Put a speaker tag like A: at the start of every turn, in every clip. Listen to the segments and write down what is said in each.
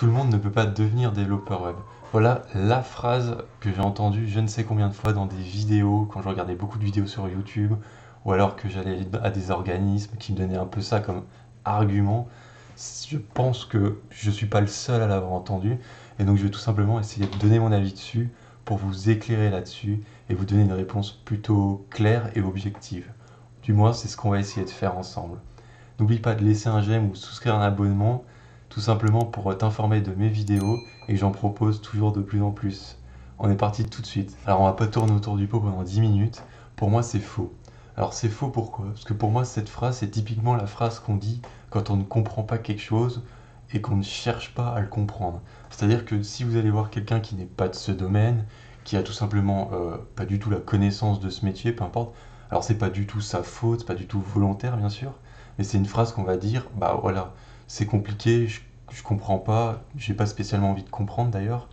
A: Tout le monde ne peut pas devenir développeur web. Voilà la phrase que j'ai entendue je ne sais combien de fois dans des vidéos, quand je regardais beaucoup de vidéos sur YouTube, ou alors que j'allais à des organismes qui me donnaient un peu ça comme argument. Je pense que je ne suis pas le seul à l'avoir entendu, et donc je vais tout simplement essayer de donner mon avis dessus pour vous éclairer là-dessus et vous donner une réponse plutôt claire et objective. Du moins, c'est ce qu'on va essayer de faire ensemble. N'oublie pas de laisser un j'aime ou souscrire un abonnement, tout simplement pour t'informer de mes vidéos et que j'en propose toujours de plus en plus. On est parti tout de suite. Alors on va pas tourner autour du pot pendant 10 minutes. Pour moi c'est faux. Alors c'est faux pourquoi? Parce que pour moi cette phrase c'est typiquement la phrase qu'on dit quand on ne comprend pas quelque chose et qu'on ne cherche pas à le comprendre. C'est-à-dire que si vous allez voir quelqu'un qui n'est pas de ce domaine, qui a tout simplement pas du tout la connaissance de ce métier, peu importe, alors c'est pas du tout sa faute, c'est pas du tout volontaire bien sûr, mais c'est une phrase qu'on va dire, bah voilà, c'est compliqué, je comprends pas, j'ai pas spécialement envie de comprendre d'ailleurs.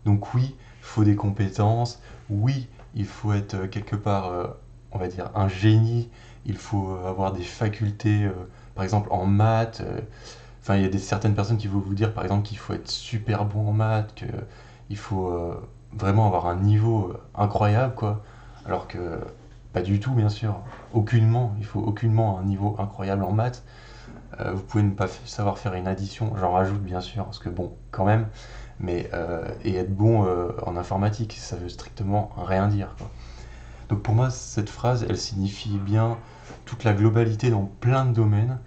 A: Donc oui, il faut des compétences, oui, il faut être quelque part, on va dire, un génie, il faut avoir des facultés, par exemple en maths. Enfin, il y a certaines personnes qui vont vous dire, par exemple, qu'il faut être super bon en maths, qu'il faut vraiment avoir un niveau incroyable, quoi. Alors que pas du tout, bien sûr. Aucunement, il faut aucunement un niveau incroyable en maths. Vous pouvez ne pas savoir faire une addition, j'en rajoute bien sûr, parce que bon, quand même, mais et être bon en informatique, ça veut strictement rien dire, quoi. Donc pour moi, cette phrase, elle signifie bien toute la globalité dans plein de domaines,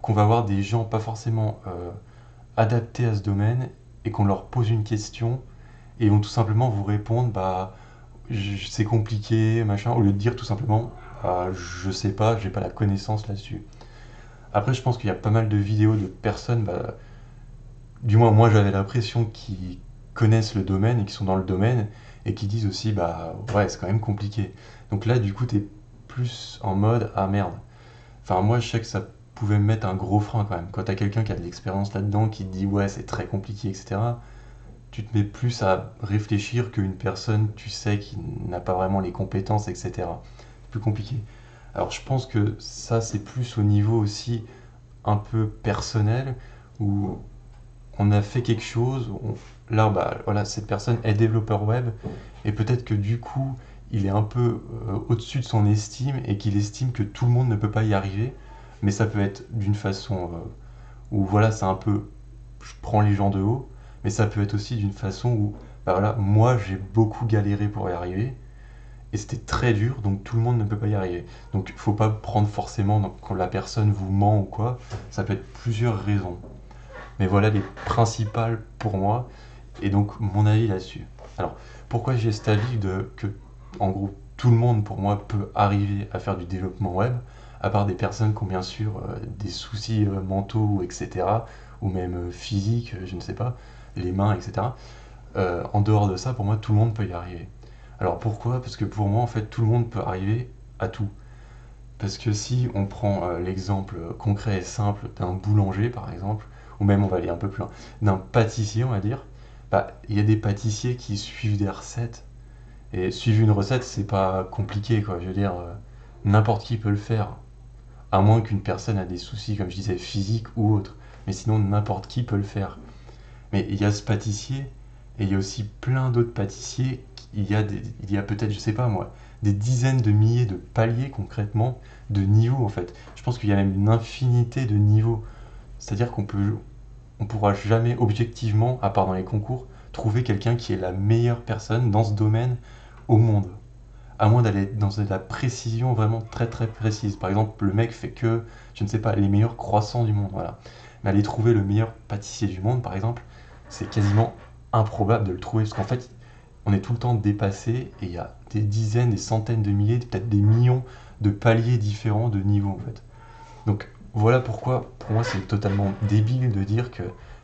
A: qu'on va voir des gens pas forcément adaptés à ce domaine, et qu'on leur pose une question, et ils vont tout simplement vous répondre, bah, c'est compliqué, machin, au lieu de dire tout simplement, bah, je sais pas, j'ai pas la connaissance là-dessus. Après, je pense qu'il y a pas mal de vidéos de personnes, bah, du moins moi j'avais l'impression qu'ils connaissent le domaine et qui sont dans le domaine et qui disent aussi, bah ouais, c'est quand même compliqué. Donc là, du coup, t'es plus en mode, ah merde. Enfin, moi, je sais que ça pouvait me mettre un gros frein quand même. Quand t'as quelqu'un qui a de l'expérience là-dedans, qui te dit, ouais, c'est très compliqué, etc., tu te mets plus à réfléchir qu'une personne, tu sais, qui n'a pas vraiment les compétences, etc. C'est plus compliqué. Alors je pense que ça, c'est plus au niveau aussi un peu personnel, où on a fait quelque chose, là, bah, voilà, cette personne est développeur web, et peut-être que du coup, il est un peu au-dessus de son estime, et qu'il estime que tout le monde ne peut pas y arriver, mais ça peut être d'une façon où, voilà, c'est un peu, je prends les gens de haut, mais ça peut être aussi d'une façon où, bah voilà, moi, j'ai beaucoup galéré pour y arriver, et c'était très dur, donc tout le monde ne peut pas y arriver. Donc il ne faut pas prendre forcément quand la personne vous ment ou quoi, ça peut être plusieurs raisons. Mais voilà les principales pour moi, et donc mon avis là-dessus. Alors, pourquoi j'ai cet avis de que, en gros, tout le monde pour moi peut arriver à faire du développement web, à part des personnes qui ont bien sûr des soucis mentaux, etc., ou même physiques, je ne sais pas, les mains, etc. En dehors de ça, pour moi, tout le monde peut y arriver. Alors pourquoi? Parce que pour moi, en fait, tout le monde peut arriver à tout. Parce que si on prend l'exemple concret et simple d'un boulanger, par exemple, ou même on va aller un peu plus loin, d'un pâtissier, on va dire, bah, il y a des pâtissiers qui suivent des recettes. Et suivre une recette, c'est pas compliqué, quoi. Je veux dire, n'importe qui peut le faire. À moins qu'une personne a des soucis, comme je disais, physiques ou autres. Mais sinon, n'importe qui peut le faire. Mais il y a ce pâtissier, et il y a aussi plein d'autres pâtissiers. Il y a peut-être, je sais pas moi, des dizaines de milliers de paliers concrètement, de niveaux en fait. Je pense qu'il y a même une infinité de niveaux. C'est-à-dire on pourra jamais objectivement, à part dans les concours, trouver quelqu'un qui est la meilleure personne dans ce domaine au monde. À moins d'aller dans de la précision vraiment très très précise. Par exemple, le mec fait que, je ne sais pas, les meilleurs croissants du monde, voilà. Mais aller trouver le meilleur pâtissier du monde, par exemple, c'est quasiment improbable de le trouver, parce qu'en fait, on est tout le temps dépassé, et il y a des dizaines, des centaines de milliers, peut-être des millions de paliers différents de niveaux, en fait. Donc voilà pourquoi, pour moi, c'est totalement débile de dire que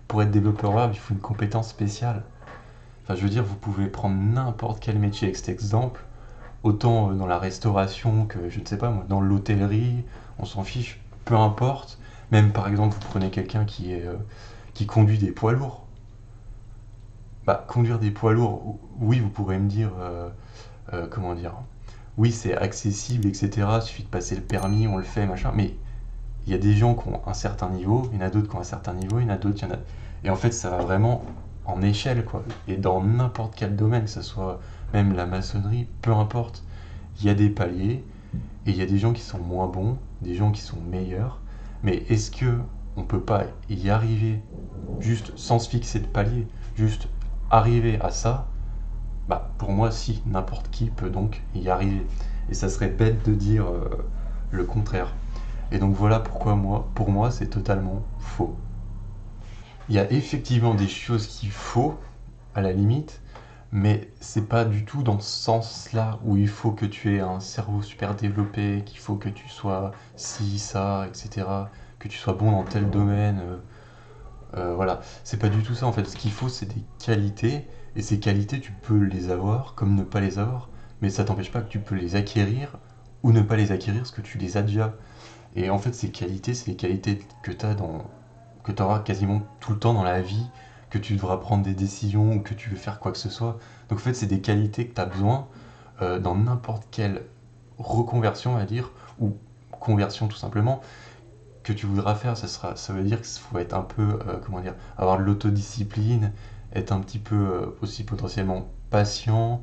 A: pour être développeur web, il faut une compétence spéciale. Enfin, je veux dire, vous pouvez prendre n'importe quel métier avec cet exemple, autant dans la restauration que, je ne sais pas moi, dans l'hôtellerie, on s'en fiche, peu importe. Même par exemple, vous prenez quelqu'un qui conduit des poids lourds. Bah, conduire des poids lourds, oui, vous pourrez me dire, comment dire, oui, c'est accessible, etc. Il suffit de passer le permis, on le fait, machin. Mais il y a des gens qui ont un certain niveau, il y en a d'autres qui ont un certain niveau, il y en a d'autres, Et en fait, ça va vraiment en échelle, quoi. Et dans n'importe quel domaine, que ce soit même la maçonnerie, peu importe, il y a des paliers et il y a des gens qui sont moins bons, des gens qui sont meilleurs. Mais est-ce que on peut pas y arriver juste sans se fixer de palier, juste arriver à ça? Bah, pour moi, si, n'importe qui peut donc y arriver. Et ça serait bête de dire le contraire. Et donc voilà pourquoi pour moi, c'est totalement faux. Il y a effectivement des choses qu'il faut, à la limite, mais c'est pas du tout dans ce sens-là où il faut que tu aies un cerveau super développé, qu'il faut que tu sois ci, ça, etc., que tu sois bon dans tel domaine. Voilà, c'est pas du tout ça en fait. Ce qu'il faut, c'est des qualités, et ces qualités, tu peux les avoir comme ne pas les avoir, mais ça t'empêche pas que tu peux les acquérir ou ne pas les acquérir parce que tu les as déjà. Et en fait, ces qualités, c'est les qualités que tu auras quasiment tout le temps dans la vie, que tu devras prendre des décisions ou que tu veux faire quoi que ce soit. Donc en fait, c'est des qualités que tu as besoin dans n'importe quelle reconversion, on va dire, ou conversion tout simplement, que tu voudras faire. Ça veut dire qu'il faut être un peu, comment dire, avoir de l'autodiscipline, être un petit peu aussi potentiellement patient,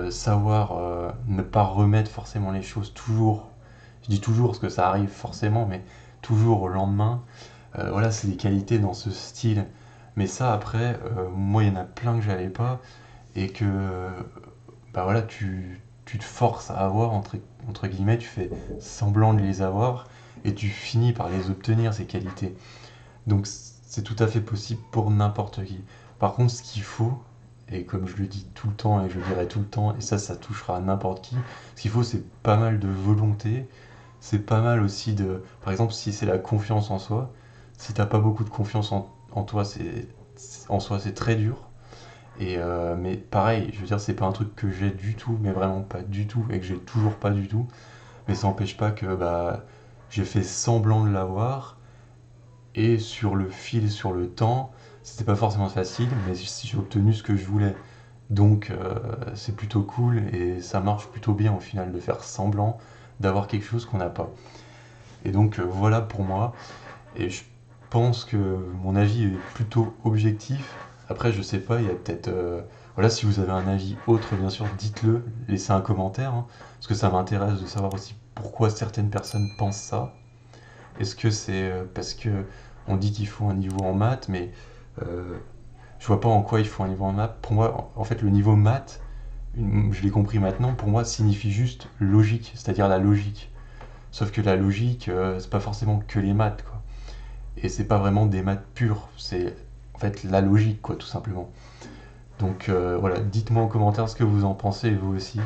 A: savoir ne pas remettre forcément les choses toujours, je dis toujours parce que ça arrive forcément, mais toujours au lendemain. Voilà, c'est des qualités dans ce style. Mais ça, après, moi, il y en a plein que j'avais pas et que, bah voilà, tu te forces à avoir, entre guillemets, tu fais semblant de les avoir et tu finis par les obtenir, ces qualités. Donc, c'est tout à fait possible pour n'importe qui. Par contre, ce qu'il faut, et comme je le dis tout le temps et je le dirai tout le temps, et ça touchera à n'importe qui, ce qu'il faut, c'est pas mal de volonté, c'est pas mal aussi de. Par exemple, si c'est la confiance en soi, si t'as pas beaucoup de confiance en toi, en soi, c'est très dur. Mais pareil, je veux dire, c'est pas un truc que j'ai du tout, mais vraiment pas du tout, et que j'ai toujours pas du tout. Mais ça n'empêche pas que bah, j'ai fait semblant de l'avoir, et sur le fil, sur le temps, c'était pas forcément facile, mais j'ai obtenu ce que je voulais. Donc c'est plutôt cool, et ça marche plutôt bien au final de faire semblant d'avoir quelque chose qu'on n'a pas. Et donc voilà pour moi. Et je pense que mon avis est plutôt objectif. Après, je sais pas, il y a peut-être. Voilà, si vous avez un avis autre, bien sûr, dites-le, laissez un commentaire, hein, parce que ça m'intéresse de savoir aussi pourquoi certaines personnes pensent ça. Est-ce que c'est parce que on dit qu'il faut un niveau en maths, mais euh, je vois pas en quoi il faut un niveau en maths. Pour moi, en fait, le niveau maths, je l'ai compris maintenant, pour moi, signifie juste logique, c'est-à-dire la logique. Sauf que la logique, c'est pas forcément que les maths, quoi. Et c'est pas vraiment des maths pures, c'est en fait la logique, quoi, tout simplement. Donc voilà, dites-moi en commentaire ce que vous en pensez, vous aussi.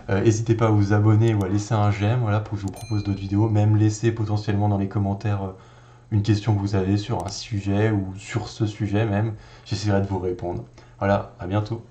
A: N'hésitez pas à vous abonner ou à laisser un j'aime, voilà, pour que je vous propose d'autres vidéos. Même laisser potentiellement dans les commentaires une question que vous avez sur un sujet ou sur ce sujet même. J'essaierai de vous répondre. Voilà, à bientôt.